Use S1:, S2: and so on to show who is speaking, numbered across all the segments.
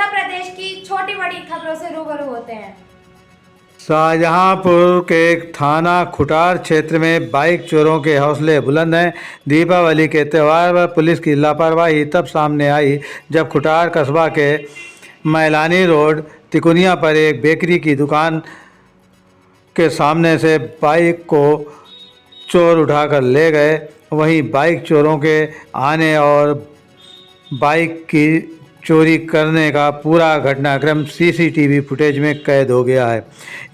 S1: उत्तर प्रदेश की छोटी बड़ी खबरों से रूबरू होते हैं।
S2: शाहजहांपुर के थाना खुटार क्षेत्र में बाइक चोरों के हौसले बुलंद हैं। दीपावली के त्यौहार पर पुलिस की लापरवाही तब सामने आई जब खुटार कस्बा के मैलानी रोड तिकुनिया पर एक बेकरी की दुकान के सामने से बाइक को चोर उठाकर ले गए। वहीं बाइक चोरों के आने और बाइक की चोरी करने का पूरा घटनाक्रम सीसीटीवी फुटेज में कैद हो गया है।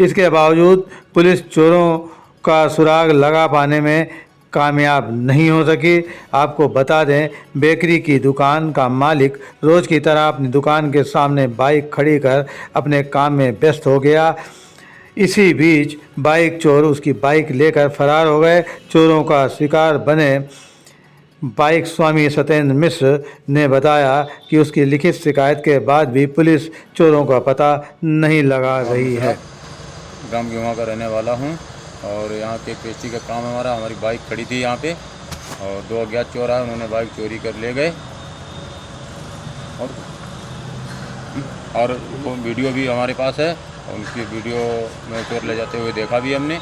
S2: इसके बावजूद पुलिस चोरों का सुराग लगा पाने में कामयाब नहीं हो सकी। आपको बता दें, बेकरी की दुकान का मालिक रोज़ की तरह अपनी दुकान के सामने बाइक खड़ी कर अपने काम में व्यस्त हो गया। इसी बीच बाइक चोर उसकी बाइक लेकर फरार हो गए। चोरों का शिकार बने बाइक स्वामी सत्येंद्र मिश्र ने बताया कि उसकी लिखित शिकायत के बाद भी पुलिस चोरों का पता नहीं लगा रही है।
S3: ग्राम गेवा का रहने वाला हूं और यहां के पेस्ट्री का काम है हमारा। हमारी बाइक खड़ी थी यहां पे और दो अज्ञात चोर आए, उन्होंने बाइक चोरी कर ले गए और वो वीडियो भी हमारे पास है। उनकी वीडियो में चोर ले जाते हुए देखा भी हमने।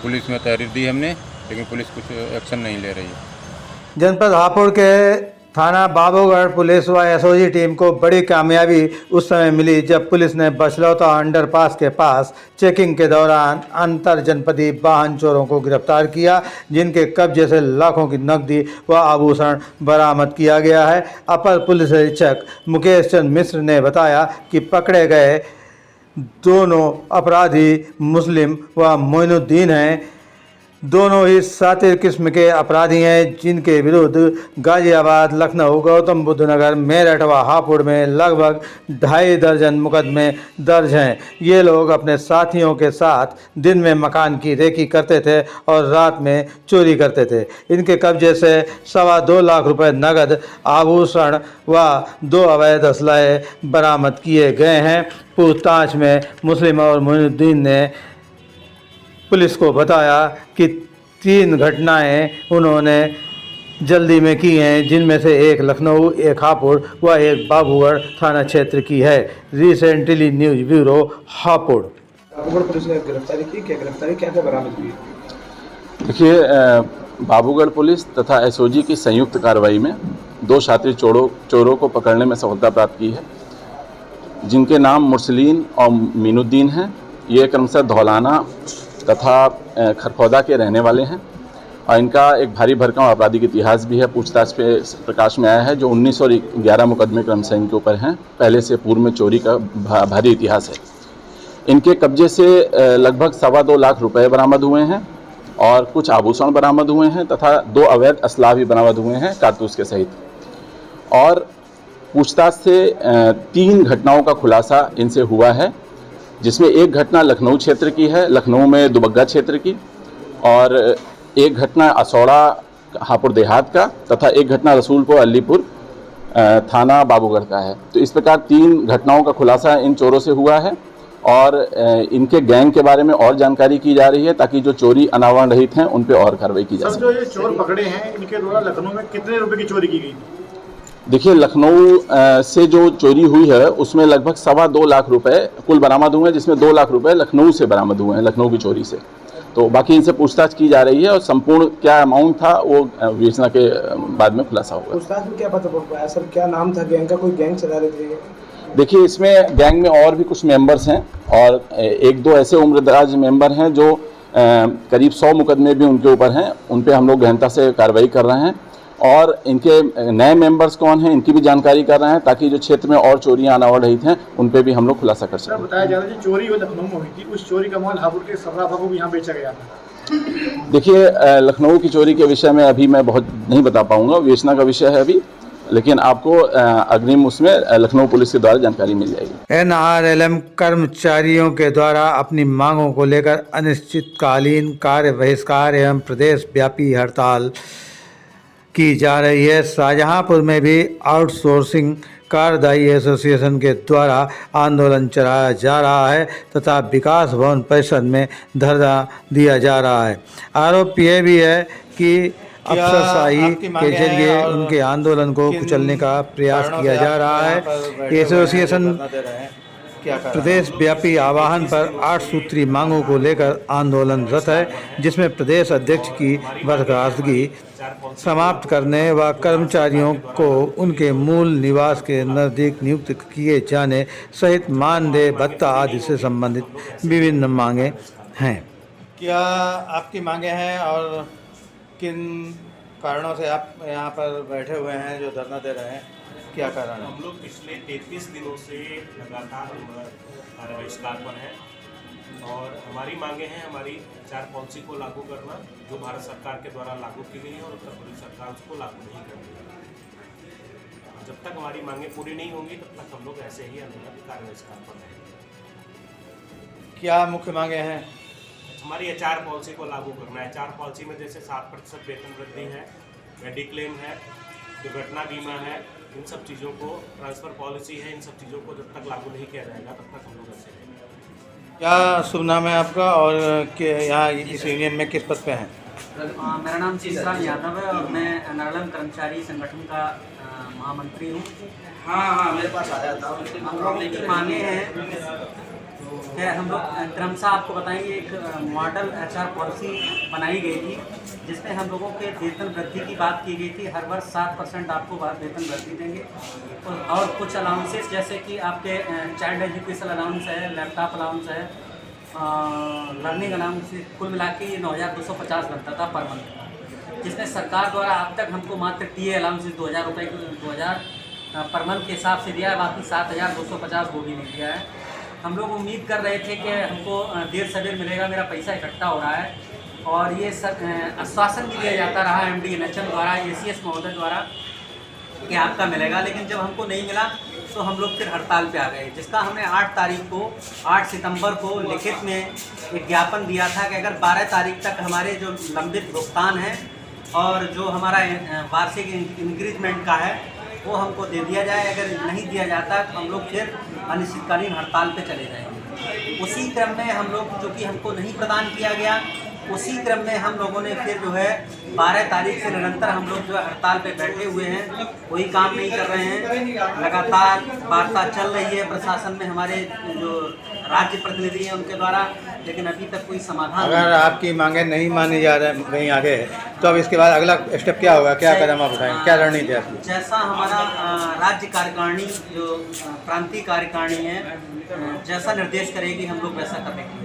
S3: पुलिस में तहरीर दी हमने, लेकिन पुलिस कुछ एक्शन नहीं ले रही है।
S2: जनपद हापुड़ के थाना बाबूगढ़ पुलिस व एसओजी टीम को बड़ी कामयाबी उस समय मिली जब पुलिस ने बछलौता अंडरपास के पास चेकिंग के दौरान अंतर जनपदी वाहन चोरों को गिरफ्तार किया, जिनके कब्जे से लाखों की नकदी व आभूषण बरामद किया गया है। अपर पुलिस अधीक्षक मुकेश चंद्र मिश्र ने बताया कि पकड़े गए दोनों अपराधी मुस्लिम व मोइनुद्दीन हैं। दोनों ही सातिर किस्म के अपराधी हैं, जिनके विरुद्ध गाजियाबाद, लखनऊ, गौतम बुद्ध नगर, मेरठ व हापुड़ में लगभग 2.5 दर्जन मुकदमे दर्ज हैं। ये लोग अपने साथियों के साथ दिन में मकान की रेकी करते थे और रात में चोरी करते थे। इनके कब्जे से 2.25 लाख रुपए नगद, आभूषण व 2 अवैध असलहे बरामद किए गए हैं। पूछताछ में मुस्लिम और मोइनुद्दीन ने पुलिस को बताया कि 3 घटनाएं उन्होंने जल्दी में की हैं, जिनमें से एक लखनऊ, एक हापुड़ व एक बाबूगढ़ थाना क्षेत्र की है। Recently news bureau, Hapur.
S4: Babugarh police ने गिरफ्तारी की, क्या गिरफ्तारी क्या क्या बरामद हुई?
S5: देखिए, बाबूगढ़ पुलिस तथा एसओजी की संयुक्त कार्रवाई में 2 शातिर चोरों को पकड़ने में सफलता प्राप्त की है, जिनके नाम मुरसलीन और मीनुद्दीन हैं। ये क्रमशः धौलाना तथा खरखौदा के रहने वाले हैं और इनका एक भारी भरकम आपराधिक इतिहास भी है। पूछताछ पे प्रकाश में आया है जो 19 और 11 मुकदमे क्रमशः इनके ऊपर हैं। पहले से पूर्व में चोरी का भारी इतिहास है। इनके कब्जे से लगभग 2.25 लाख रुपए बरामद हुए हैं और कुछ आभूषण बरामद हुए हैं तथा 2 अवैध असलाह भी बरामद हुए हैं कारतूस के सहित। और पूछताछ से 3 घटनाओं का खुलासा इनसे हुआ है, जिसमें एक घटना लखनऊ क्षेत्र की है, लखनऊ में दुबग्गा क्षेत्र की, और एक घटना असौड़ा हापुड़ देहात का तथा एक घटना रसूलपुर अलीपुर थाना बाबूगढ़ का है। तो इस प्रकार 3 घटनाओं का खुलासा इन चोरों से हुआ है और इनके गैंग के बारे में और जानकारी की जा रही है ताकि जो चोरी अनावरण रहित हैं उन पे और कार्रवाई की जा सके।
S4: जो ये चोर पकड़े हैं, इनके द्वारा लखनऊ में कितने रुपए की चोरी की गई?
S5: देखिए, लखनऊ से जो चोरी हुई है उसमें लगभग 2.25 लाख रुपए कुल बरामद हुए हैं, जिसमें 2 लाख रुपए लखनऊ से बरामद हुए हैं, लखनऊ की चोरी से। तो बाकी इनसे पूछताछ की जा रही है और संपूर्ण क्या अमाउंट था वो विवेचना के बाद में खुलासा होगा।
S4: पूछताछ में क्या पता पाया सर, क्या नाम था गैंग का? कोई गैंग चला रहे थे?
S5: देखिए, इसमें गैंग में और भी कुछ मेंबर्स हैं और 1-2 ऐसे उम्रदराज मेंबर हैं जो करीब 100 मुकदमे भी उनके ऊपर हैं। उन पर हम लोग गहनता से कार्रवाई कर रहे हैं और इनके नए मेंबर्स कौन हैं इनकी भी जानकारी कर रहे हैं ताकि जो क्षेत्र में और चोरियां अनावरण रहित हैं उन पे भी हम लोग खुलासा कर सकें।
S4: बताया जा रहा है चोरी वो लखनऊ में हुई थी, उस चोरी का माल हापुड़ के सर्राफा को भी यहाँ बेचा गया था।
S5: देखिए, लखनऊ की चोरी के विषय में अभी मैं बहुत नहीं बता पाऊंगा, विवेचना का विषय है अभी, लेकिन आपको अग्रिम उसमें लखनऊ पुलिस के द्वारा जानकारी मिल जाएगी।
S2: एनआरएलएम कर्मचारियों के द्वारा अपनी मांगों को लेकर अनिश्चितकालीन कार्य बहिष्कार एवं प्रदेश व्यापी हड़ताल की जा रही है। शाहजहांपुर में भी आउटसोर्सिंग कार्यदायी एसोसिएशन के द्वारा आंदोलन चलाया जा रहा है तथा विकास भवन परिसर में धरना दिया जा रहा है। आरोप यह भी है कि अफसरशाही के जरिए उनके आंदोलन को कुचलने का प्रयास किया जा रहा है। एसोसिएशन प्रदेश व्यापी आह्वान पर 8 सूत्री मांगों को लेकर आंदोलनरत है, जिसमें प्रदेश अध्यक्ष की बर्खास्तगी समाप्त करने व कर्मचारियों को उनके मूल निवास के नज़दीक नियुक्त किए जाने सहित मानदेय भत्ता आदि से संबंधित विभिन्न मांगे हैं। क्या आपकी मांगे हैं और किन कारणों से आप यहाँ पर बैठे हुए हैं जो धरना दे रहे हैं, क्या कारण है?
S6: हम लोग पिछले 33 दिनों से लगातार बहिष्कार पर हैं और हमारी मांगे हैं हमारी HR पॉलिसी को लागू करना, जो भारत सरकार के द्वारा लागू की गई है और उत्तर प्रदेश सरकार उसको लागू नहीं कर रही है। जब तक हमारी मांगे पूरी नहीं होंगी तब तक हम लोग ऐसे ही आंदोलन बहिष्कार पर रहेंगे।
S2: क्या मुख्य मांगे हैं?
S6: हमारी HR पॉलिसी को लागू करना है। HR पॉलिसी में जैसे 7% वेतन वृद्धि है, मेडिक्लेम है, दुर्घटना बीमा है, इन सब चीज़ों को, ट्रांसफ़र पॉलिसी है, इन सब चीज़ों को जब तक लागू नहीं किया जाएगा तब तक हम लोग ऐसे रहेंगे।
S2: क्या शुभ नाम है आपका और यहाँ इस यूनियन में किस पद पे हैं?
S7: मेरा नाम शीशराम यादव है और मैं नरलम कर्मचारी संगठन का महामंत्री हूँ। हाँ, मेरे पास आया था। हम लोग की मांगे हैं कि हम लोग क्रमशः आपको बताएंगे, एक मॉडल HR पॉलिसी बनाई गई थी जिसमें हम लोगों के वेतन वृद्धि की बात की गई थी। हर वर्ष 7% आपको वेतन वृद्धि देंगे और कुछ अलाउंसेस जैसे कि आपके चाइल्ड एजुकेशन अलाउंस है, लैपटॉप अलाउंस है, लर्निंग अलाउंस, कुल मिला के 9,250 बनता था पर मंथ, जिसमें सरकार द्वारा अब तक हमको मात्र TA अलाउंसेस 2,000 रुपये 2,000 पर मंथ के हिसाब से दिया है, बाकी 7,250 वो भी नहीं दिया है। हम लोग उम्मीद कर रहे थे कि हमको देर सवेर मिलेगा, मेरा पैसा इकट्ठा हो रहा है और ये आश्वासन भी दिया जाता रहा MD NHM द्वारा, ACS महोदय द्वारा कि आपका मिलेगा, लेकिन जब हमको नहीं मिला तो हम लोग फिर हड़ताल पे आ गए, जिसका हमने 8 सितंबर को लिखित में एक ज्ञापन दिया था कि अगर 12 तारीख तक हमारे जो लंबित भुगतान है और जो हमारा वार्षिक इंक्रीजमेंट का है वो हमको दे दिया जाए, अगर नहीं दिया जाता तो हम लोग फिर अनिश्चितकालीन हड़ताल पे चले जाएंगे। उसी क्रम में हम लोग, जो कि हमको नहीं प्रदान किया गया, उसी क्रम में हम लोगों ने फिर जो है 12 तारीख से निरंतर हम लोग जो है हड़ताल पे बैठे हुए हैं, कोई काम नहीं कर रहे हैं। लगातार वार्ता चल रही है प्रशासन में हमारे जो राज्य प्रतिनिधि हैं उनके द्वारा, लेकिन अभी तक कोई समाधान
S2: अगर आपकी मांगे नहीं मानी जा रही कहीं आगे, तो अब इसके बाद अगला स्टेप क्या होगा, क्या कदम आप उठाएंगे, क्या रणनीति है आपकी?
S7: जैसा हमारा राज्य कार्यकारिणी जो प्रांतीय कार्यकारिणी है जैसा निर्देश करेगी हम लोग वैसा करेंगे।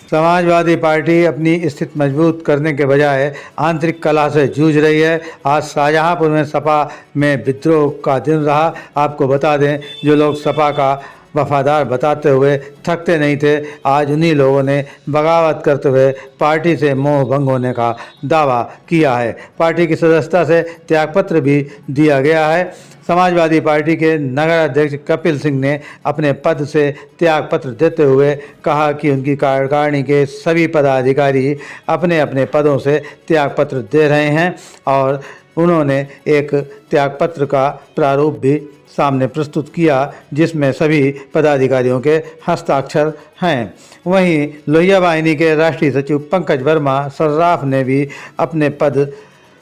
S2: समाजवादी पार्टी अपनी स्थिति मजबूत करने के बजाय आंतरिक कलह से जूझ रही है। आज शाहजहांपुर में सपा में विद्रोह का दिन रहा। आपको बता दें, जो लोग सपा का वफादार बताते हुए थकते नहीं थे, आज उन्हीं लोगों ने बगावत करते हुए पार्टी से मोह भंग होने का दावा किया है। पार्टी की सदस्यता से त्यागपत्र भी दिया गया है। समाजवादी पार्टी के नगर अध्यक्ष कपिल सिंह ने अपने पद से त्यागपत्र देते हुए कहा कि उनकी कार्यकारिणी के सभी पदाधिकारी अपने अपने पदों से त्यागपत्र दे रहे हैं और उन्होंने एक त्यागपत्र का प्रारूप भी सामने प्रस्तुत किया जिसमें सभी पदाधिकारियों के हस्ताक्षर हैं। वहीं लोहिया वाहिनी के राष्ट्रीय सचिव पंकज वर्मा सर्राफ ने भी अपने पद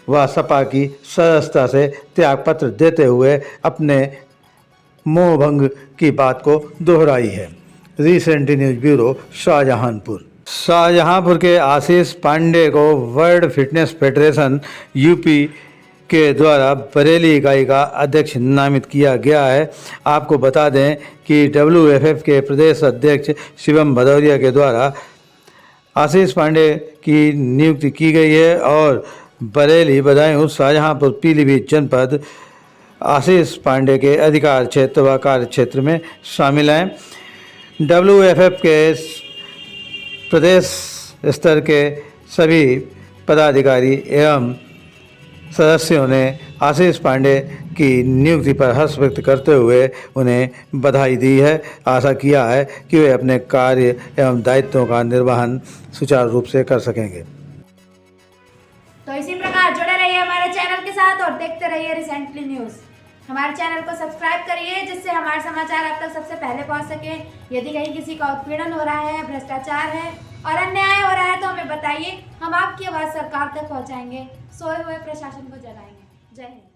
S2: व सपा की सदस्यता से त्यागपत्र देते हुए अपने मोहभंग की बात को दोहराई है। Recent news bureau, Shahjahanpur. Shahjahanpur के आशीष पांडे को वर्ल्ड फिटनेस फेडरेशन यूपी के द्वारा बरेली इकाई का अध्यक्ष नामित किया गया है। आपको बता दें कि WFF के प्रदेश अध्यक्ष शिवम भदौरिया के द्वारा आशीष पांडे की नियुक्ति की गई है और बरेली, बदायूं, शाहजहांपुर, पीलीभीत जनपद आशीष पांडे के अधिकार क्षेत्र व कार्य क्षेत्र में शामिल हैं। WFF के प्रदेश स्तर के सभी पदाधिकारी एवं सदस्यों ने आशीष पांडे की नियुक्ति पर हर्ष व्यक्त करते हुए उन्हें बधाई दी है। आशा किया है कि वे अपने कार्य एवं दायित्वों का निर्वहन सुचारू रूप से कर सकेंगे।
S1: तो इसी प्रकार जुड़े रहिए हमारे चैनल के साथ और देखते रहिए रिसेंटली न्यूज़। हमारे चैनल को सब्सक्राइब करिए जिससे हमारे समाचार आप तक सबसे पहले पहुंच सके। यदि कहीं किसी का उत्पीड़न हो रहा है, भ्रष्टाचार है और अन्याय हो रहा है तो हमें बताइए, हम आपकी आवाज़ सरकार तक पहुंचाएंगे, सोए हुए प्रशासन को जगाएंगे। जय हिंद।